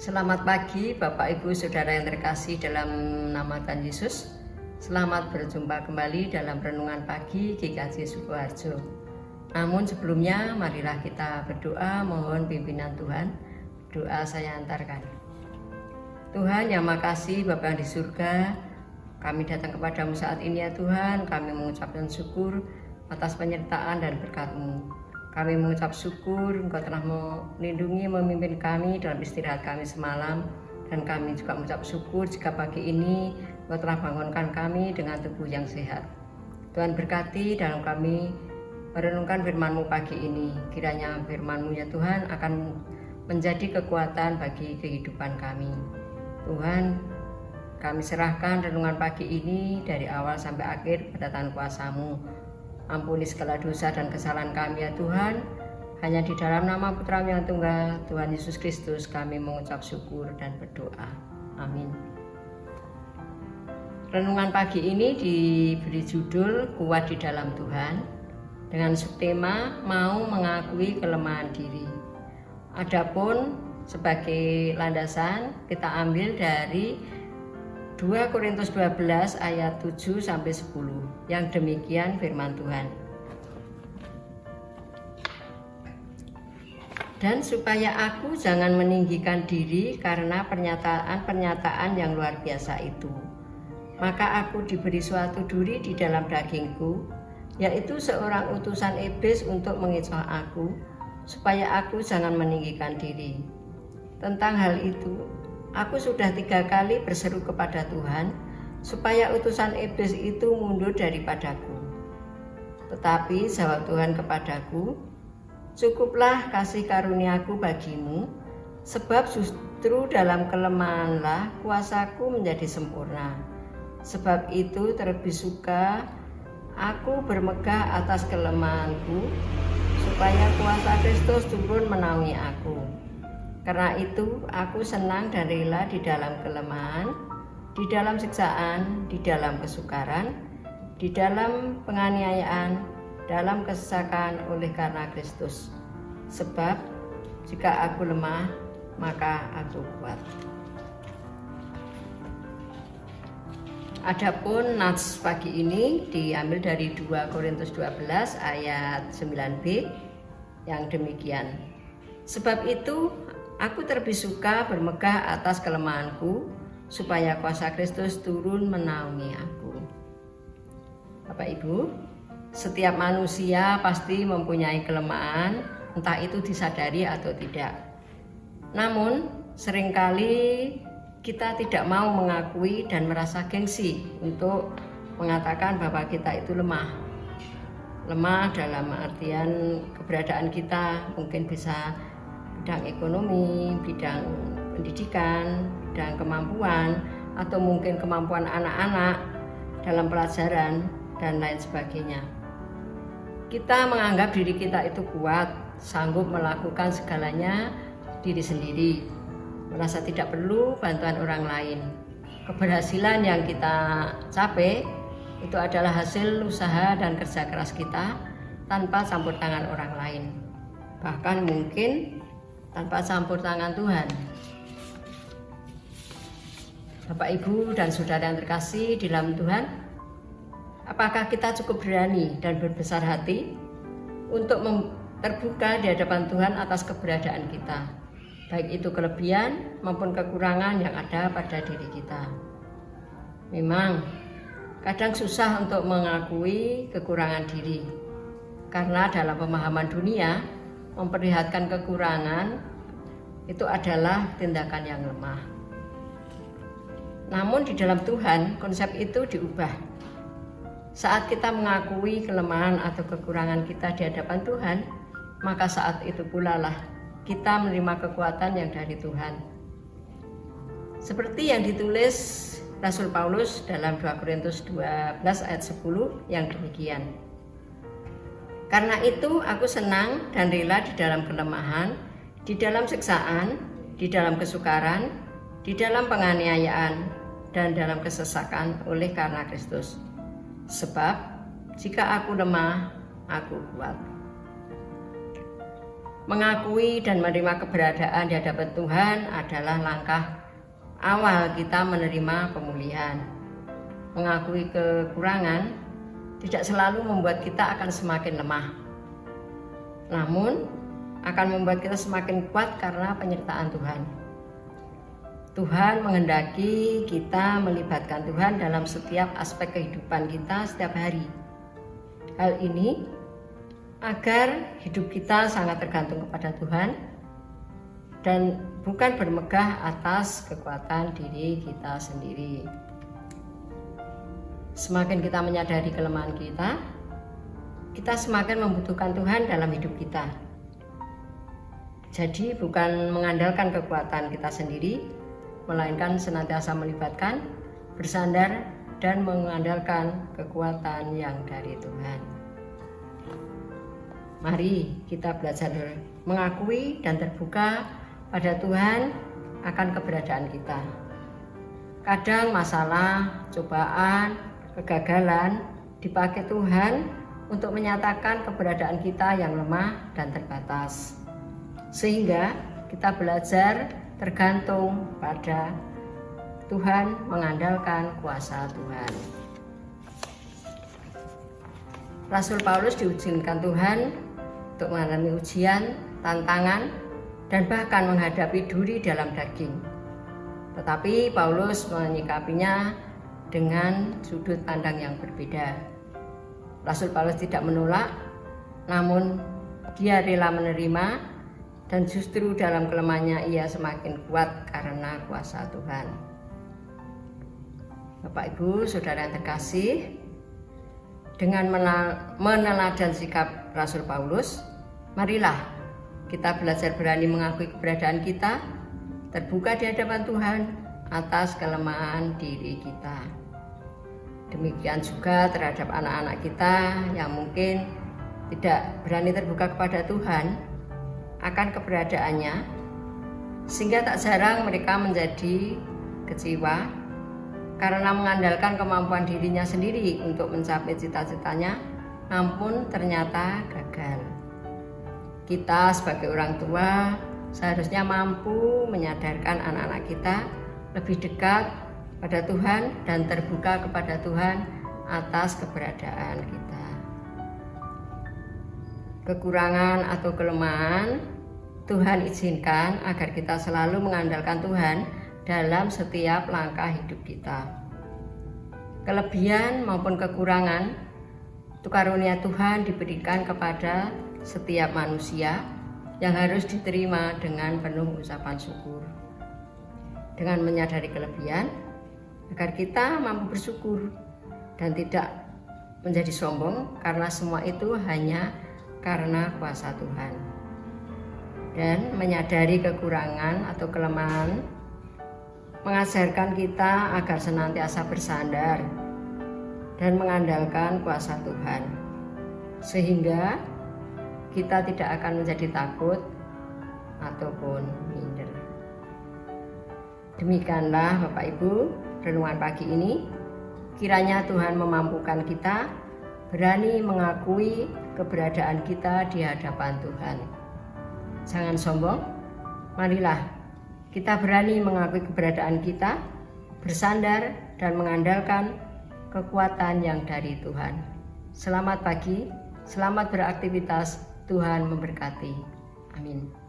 Selamat pagi Bapak Ibu Saudara yang terkasih dalam nama Tuhan Yesus. Selamat berjumpa kembali dalam Renungan Pagi GKJ Sukoharjo. Namun sebelumnya marilah kita berdoa mohon pimpinan Tuhan. Doa saya antarkan. Tuhan yang makasih Bapa yang di surga, kami datang kepadamu saat ini ya Tuhan. Kami mengucapkan syukur atas penyertaan dan berkat-Mu. Kami mengucap syukur Engkau telah melindungi, memimpin kami dalam istirahat kami semalam. Dan kami juga mengucap syukur jika pagi ini Engkau telah bangunkan kami dengan tubuh yang sehat. Tuhan berkati dalam kami merenungkan firman-Mu pagi ini. Kiranya firman-Mu ya Tuhan akan menjadi kekuatan bagi kehidupan kami. Tuhan, kami serahkan renungan pagi ini dari awal sampai akhir pada tangan kuasa-Mu. Ampuni segala dosa dan kesalahan kami ya Tuhan. Hanya di dalam nama Putra-Mu yang tunggal, Tuhan Yesus Kristus, kami mengucap syukur dan berdoa. Amin. Renungan pagi ini diberi judul Kuat di dalam Tuhan dengan subtema mau mengakui kelemahan diri. Adapun sebagai landasan kita ambil dari 2 Korintus 12 ayat 7 sampai 10 yang demikian firman Tuhan. Dan supaya aku jangan meninggikan diri karena pernyataan-pernyataan yang luar biasa itu, maka aku diberi suatu duri di dalam dagingku, yaitu seorang utusan iblis untuk mengecoh aku, supaya aku jangan meninggikan diri. Tentang hal itu, aku sudah 3 kali berseru kepada Tuhan supaya utusan iblis itu mundur daripadaku. Tetapi jawab Tuhan kepadaku, cukuplah kasih karuniaku bagimu, sebab justru dalam kelemahanlah kuasaku menjadi sempurna. Sebab itu terlebih suka aku bermegah atas kelemahanku, supaya kuasa Kristus turun menaungi aku. Karena itu aku senang dan rela di dalam kelemahan, di dalam siksaan, di dalam kesukaran, di dalam penganiayaan, dalam kesesakan oleh karena Kristus. Sebab jika aku lemah, maka aku kuat. Adapun nats pagi ini diambil dari 2 Korintus 12 ayat 9b yang demikian. Sebab itu aku terlebih suka bermegah atas kelemahanku, supaya kuasa Kristus turun menaungi aku. Bapak Ibu, setiap manusia pasti mempunyai kelemahan, entah itu disadari atau tidak. Namun, seringkali kita tidak mau mengakui dan merasa gengsi untuk mengatakan bahwa kita itu lemah. Lemah dalam artian keberadaan kita mungkin bisa bidang ekonomi, bidang pendidikan, bidang kemampuan, atau mungkin kemampuan anak-anak dalam pelajaran dan lain sebagainya. Kita menganggap diri kita itu kuat, sanggup melakukan segalanya diri sendiri, merasa tidak perlu bantuan orang lain. Keberhasilan yang kita capai itu adalah hasil usaha dan kerja keras kita tanpa campur tangan orang lain. Bahkan mungkin tanpa campur tangan Tuhan. Bapak Ibu dan saudara yang terkasih di dalam Tuhan, apakah kita cukup berani dan berbesar hati untuk terbuka di hadapan Tuhan atas keberadaan kita, baik itu kelebihan maupun kekurangan yang ada pada diri kita? Memang kadang susah untuk mengakui kekurangan diri, karena dalam pemahaman dunia memperlihatkan kekurangan itu adalah tindakan yang lemah. Namun di dalam Tuhan konsep itu diubah. Saat kita mengakui kelemahan atau kekurangan kita di hadapan Tuhan, maka saat itu pula lah kita menerima kekuatan yang dari Tuhan. Seperti yang ditulis Rasul Paulus dalam 2 Korintus 12 ayat 10 yang demikian. Karena itu aku senang dan rela di dalam kelemahan, di dalam siksaan, di dalam kesukaran, di dalam penganiayaan, dan dalam kesesakan oleh karena Kristus. Sebab jika aku lemah, aku kuat. Mengakui dan menerima keberadaan di hadapan Tuhan adalah langkah awal kita menerima pemulihan. Mengakui kekurangan tidak selalu membuat kita akan semakin lemah, namun akan membuat kita semakin kuat karena penyertaan Tuhan. Tuhan menghendaki kita melibatkan Tuhan dalam setiap aspek kehidupan kita setiap hari. Hal ini agar hidup kita sangat tergantung kepada Tuhan dan bukan bermegah atas kekuatan diri kita sendiri. Semakin kita menyadari kelemahan kita semakin membutuhkan Tuhan dalam hidup kita. Jadi bukan mengandalkan kekuatan kita sendiri, melainkan senantiasa melibatkan, bersandar, dan mengandalkan kekuatan yang dari Tuhan. Mari kita belajar mengakui dan terbuka pada Tuhan akan keberadaan kita. Kadang masalah, cobaan, kegagalan dipakai Tuhan untuk menyatakan keberadaan kita yang lemah dan terbatas. Sehingga kita belajar tergantung pada Tuhan, mengandalkan kuasa Tuhan. Rasul Paulus diizinkan Tuhan untuk mengalami ujian, tantangan, dan bahkan menghadapi duri dalam daging. Tetapi Paulus menyikapinya dengan sudut pandang yang berbeda. Rasul Paulus tidak menolak, namun dia rela menerima, dan justru dalam kelemahannya ia semakin kuat karena kuasa Tuhan. Bapak Ibu, Saudara yang terkasih, dengan meneladan sikap Rasul Paulus, marilah kita belajar berani mengakui keberadaan kita, terbuka di hadapan Tuhan atas kelemahan diri kita. Demikian juga terhadap anak-anak kita yang mungkin tidak berani terbuka kepada Tuhan akan keberadaannya, sehingga tak jarang mereka menjadi kecewa karena mengandalkan kemampuan dirinya sendiri untuk mencapai cita-citanya, namun ternyata gagal. Kita sebagai orang tua seharusnya mampu menyadarkan anak-anak kita lebih dekat pada Tuhan dan terbuka kepada Tuhan atas keberadaan kita. Kekurangan atau kelemahan Tuhan izinkan agar kita selalu mengandalkan Tuhan dalam setiap langkah hidup kita. Kelebihan maupun kekurangan itu karunia Tuhan diberikan kepada setiap manusia yang harus diterima dengan penuh ucapan syukur. Dengan menyadari kelebihan, agar kita mampu bersyukur dan tidak menjadi sombong karena semua itu hanya karena kuasa Tuhan. Dan menyadari kekurangan atau kelemahan mengajarkan kita agar senantiasa bersandar dan mengandalkan kuasa Tuhan, sehingga kita tidak akan menjadi takut ataupun minder. Demikianlah Bapak Ibu renungan pagi ini. Kiranya Tuhan memampukan kita berani mengakui keberadaan kita di hadapan Tuhan. Jangan sombong, marilah kita berani mengakui keberadaan kita, bersandar dan mengandalkan kekuatan yang dari Tuhan. Selamat pagi, selamat beraktivitas, Tuhan memberkati. Amin.